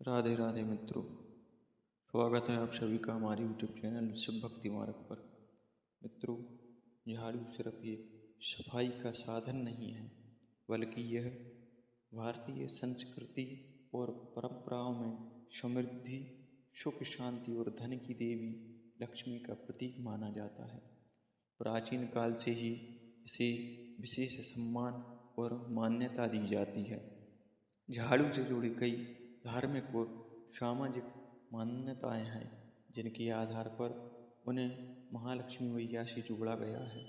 राधे राधे मित्रों, स्वागत है आप सभी का हमारे यूट्यूब चैनल शिव भक्ति मार्ग पर। मित्रों, झाड़ू सिर्फ एक सफाई का साधन नहीं है, बल्कि यह भारतीय संस्कृति और परंपराओं में समृद्धि, सुख, शांति और धन की देवी लक्ष्मी का प्रतीक माना जाता है। प्राचीन काल से ही इसे विशेष सम्मान और मान्यता दी जाती है। झाड़ू से जुड़ी कई धार्मिक और सामाजिक मान्यताएं हैं, जिनके आधार पर उन्हें महालक्ष्मी मैया से जोड़ा गया है।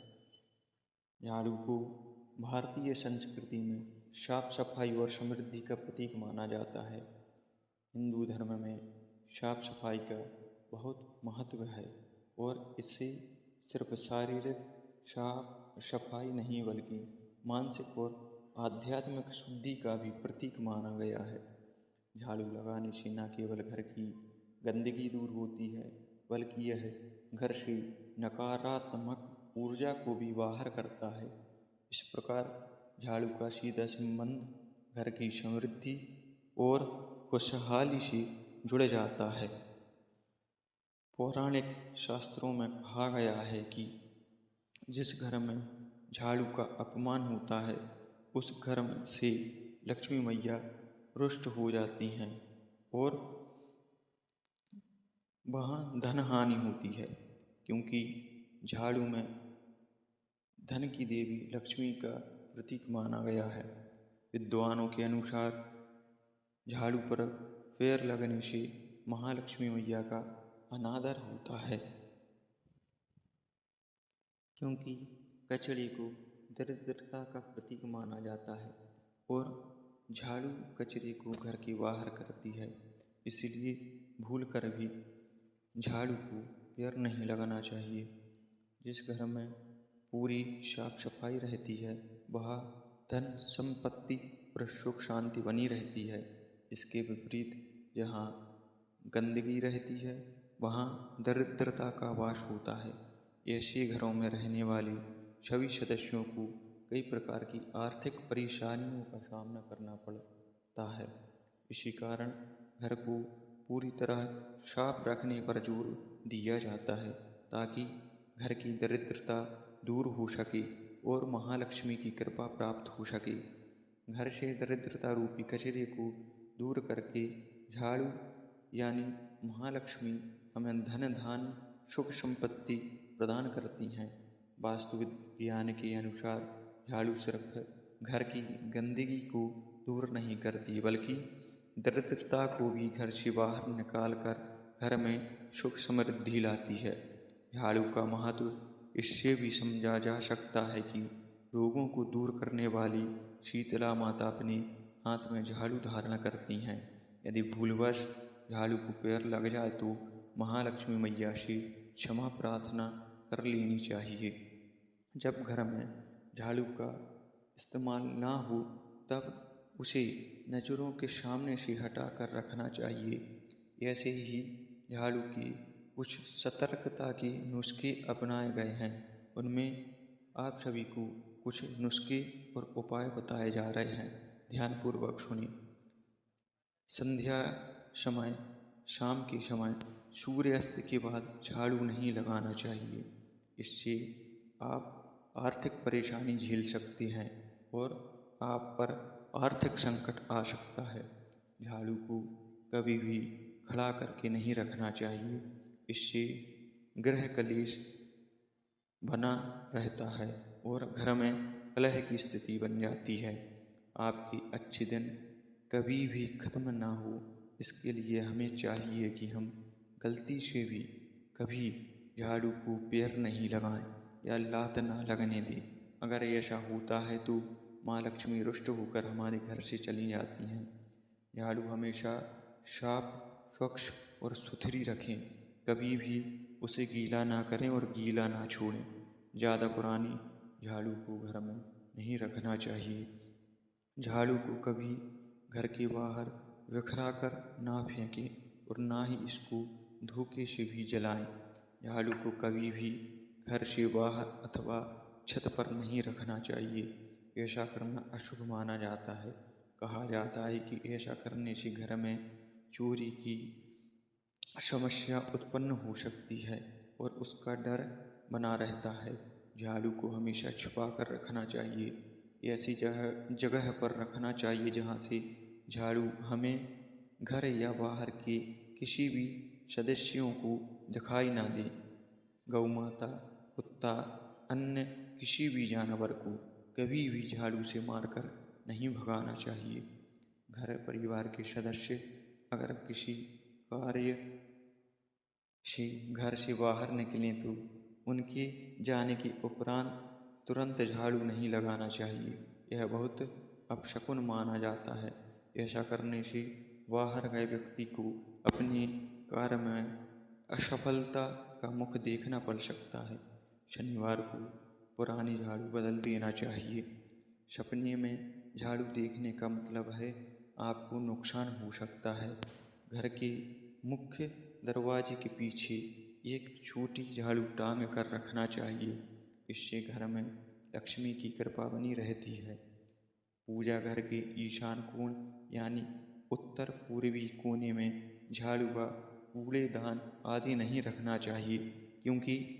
झाड़ू को भारतीय संस्कृति में साफ सफाई और समृद्धि का प्रतीक माना जाता है। हिंदू धर्म में साफ सफाई का बहुत महत्व है और इससे सिर्फ शारीरिक साफ सफाई नहीं, बल्कि मानसिक और आध्यात्मिक शुद्धि का भी प्रतीक माना गया है। झाड़ू लगाने से न केवल घर की गंदगी दूर होती है, बल्कि यह घर से नकारात्मक ऊर्जा को भी बाहर करता है। इस प्रकार झाड़ू का सीधा संबंध घर की समृद्धि और खुशहाली से जुड़ जाता है। पौराणिक शास्त्रों में कहा गया है कि जिस घर में झाड़ू का अपमान होता है, उस घर से लक्ष्मी मैया रुष्ट हो जाती हैं और वहाँ धन हानि होती है, क्योंकि झाड़ू में धन की देवी लक्ष्मी का प्रतीक माना गया है। विद्वानों के अनुसार झाड़ू पर पैर लगने से महालक्ष्मी मैया का अनादर होता है, क्योंकि कचड़े को दरिद्रता का प्रतीक माना जाता है और झाड़ू कचरे को घर के बाहर करती है। इसलिए भूल कर भी झाड़ू को पैर नहीं लगाना चाहिए। जिस घर में पूरी साफ सफाई रहती है, वहाँ धन, संपत्ति और सुख शांति बनी रहती है। इसके विपरीत जहाँ गंदगी रहती है, वहाँ दरिद्रता का वास होता है। ऐसे घरों में रहने वाले सभी सदस्यों को कई प्रकार की आर्थिक परेशानियों का सामना करना पड़ता है। इसी कारण घर को पूरी तरह साफ रखने पर जोर दिया जाता है, ताकि घर की दरिद्रता दूर हो सके और महालक्ष्मी की कृपा प्राप्त हो सके। घर से दरिद्रता रूपी कचरे को दूर करके झाड़ू यानी महालक्ष्मी हमें धन, धान्य, सुख, संपत्ति प्रदान करती हैं। वास्तु विज्ञान के अनुसार झाड़ू सिर्फ घर की गंदगी को दूर नहीं करती, बल्कि दरिद्रता को भी घर से बाहर निकाल कर घर में सुख समृद्धि लाती है। झाड़ू का महत्व इससे भी समझा जा सकता है कि रोगों को दूर करने वाली शीतला माता अपने हाथ में झाड़ू धारण करती हैं। यदि भूलवश झाड़ू को पैर लग जाए तो महालक्ष्मी मैया से क्षमा प्रार्थना कर लेनी चाहिए। जब घर में झाड़ू का इस्तेमाल ना हो, तब उसे नज़रों के सामने से हटा कर रखना चाहिए। ऐसे ही झाड़ू की कुछ सतर्कता के नुस्खे अपनाए गए हैं। उनमें आप सभी को कुछ नुस्खे और उपाय बताए जा रहे हैं, ध्यानपूर्वक सुनिए। संध्या समय, शाम के समय, सूर्यास्त के बाद झाड़ू नहीं लगाना चाहिए। इससे आप आर्थिक परेशानी झेल सकते हैं और आप पर आर्थिक संकट आ सकता है। झाड़ू को कभी भी खड़ा करके नहीं रखना चाहिए। इससे गृह कलेश बना रहता है और घर में कलह की स्थिति बन जाती है। आपके अच्छे दिन कभी भी खत्म ना हो, इसके लिए हमें चाहिए कि हम गलती से भी कभी झाड़ू को पैर नहीं लगाएं या लात ना लगने दें। अगर ऐसा होता है तो माँ लक्ष्मी रुष्ट होकर हमारे घर से चली जाती हैं। झाड़ू हमेशा साफ, स्वच्छ और सुथरी रखें। कभी भी उसे गीला ना करें और गीला ना छोड़ें। ज़्यादा पुरानी झाड़ू को घर में नहीं रखना चाहिए। झाड़ू को कभी घर के बाहर बिखरा कर ना फेंकें और ना ही इसको धोखे से भी जलाएं। झाड़ू को कभी भी घर से बाहर अथवा छत पर नहीं रखना चाहिए। ऐसा करना अशुभ माना जाता है। कहा जाता है कि ऐसा करने से घर में चोरी की समस्या उत्पन्न हो सकती है और उसका डर बना रहता है। झाड़ू को हमेशा छुपा कर रखना चाहिए। ऐसी जगह पर रखना चाहिए जहाँ से झाड़ू हमें घर या बाहर के किसी भी सदस्यों को दिखाई ना दे। गौ माता, कुत्ता, अन्य किसी भी जानवर को कभी भी झाड़ू से मारकर नहीं भगाना चाहिए। घर परिवार के सदस्य अगर किसी कार्य से घर से बाहर निकलें तो उनके जाने के उपरांत तुरंत झाड़ू नहीं लगाना चाहिए। यह बहुत अपशकुन माना जाता है। ऐसा करने से बाहर गए व्यक्ति को अपने कार्य में असफलता का मुख देखना पड़ सकता है। शनिवार को पुरानी झाड़ू बदल देना चाहिए। सपने में झाड़ू देखने का मतलब है आपको नुकसान हो सकता है। घर के मुख्य दरवाजे के पीछे एक छोटी झाड़ू टांग कर रखना चाहिए। इससे घर में लक्ष्मी की कृपा बनी रहती है। पूजा घर के ईशान कोण यानी उत्तर पूर्वी कोने में झाड़ू व कूड़ेदान आदि नहीं रखना चाहिए, क्योंकि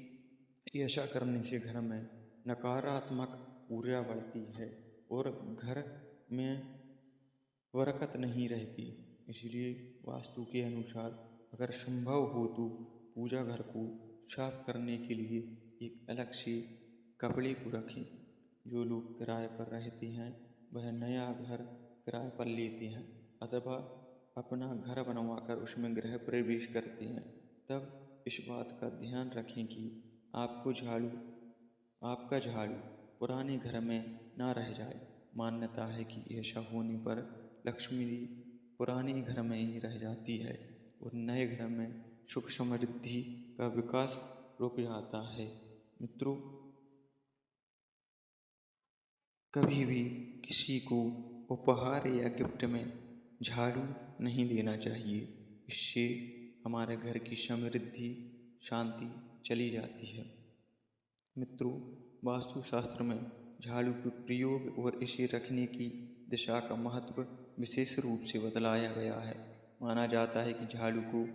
ऐसा करने से घर में नकारात्मक ऊर्जा बढ़ती है और घर में बरकत नहीं रहती। इसलिए वास्तु के अनुसार अगर संभव हो तो पूजा घर को साफ करने के लिए एक अलग से कपड़े को रखें। जो लोग किराए पर रहते हैं वह नया घर किराए पर लेते हैं अथवा अपना घर बनवाकर उसमें गृह प्रवेश करते हैं, तब इस बात का ध्यान रखें कि आपका झाड़ू पुराने घर में ना रह जाए। मान्यता है कि ऐसा होने पर लक्ष्मी पुराने घर में ही रह जाती है और नए घर में सुख समृद्धि का विकास रुक जाता है। मित्रों, कभी भी किसी को उपहार या गिफ्ट में झाड़ू नहीं देना चाहिए। इससे हमारे घर की समृद्धि, शांति चली जाती है। मित्रों, वास्तुशास्त्र में झाड़ू के प्रयोग और इसे रखने की दिशा का महत्व विशेष रूप से बतलाया गया है। माना जाता है कि झाड़ू को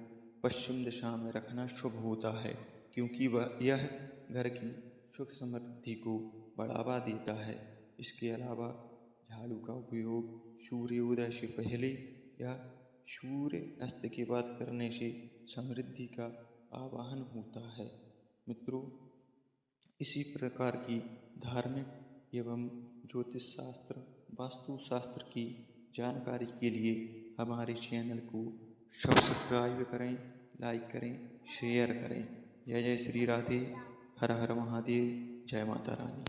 पश्चिम दिशा में रखना शुभ होता है, क्योंकि यह घर की सुख समृद्धि को बढ़ावा देता है। इसके अलावा झाड़ू का उपयोग सूर्योदय से पहले या सूर्य अस्त के बाद करने से समृद्धि का आवाहन होता है। मित्रों, इसी प्रकार की धार्मिक एवं ज्योतिष शास्त्र, वास्तुशास्त्र की जानकारी के लिए हमारे चैनल को सब्सक्राइब करें, लाइक करें, शेयर करें। जय जय श्री राधे। हर हर महादेव। जय माता रानी।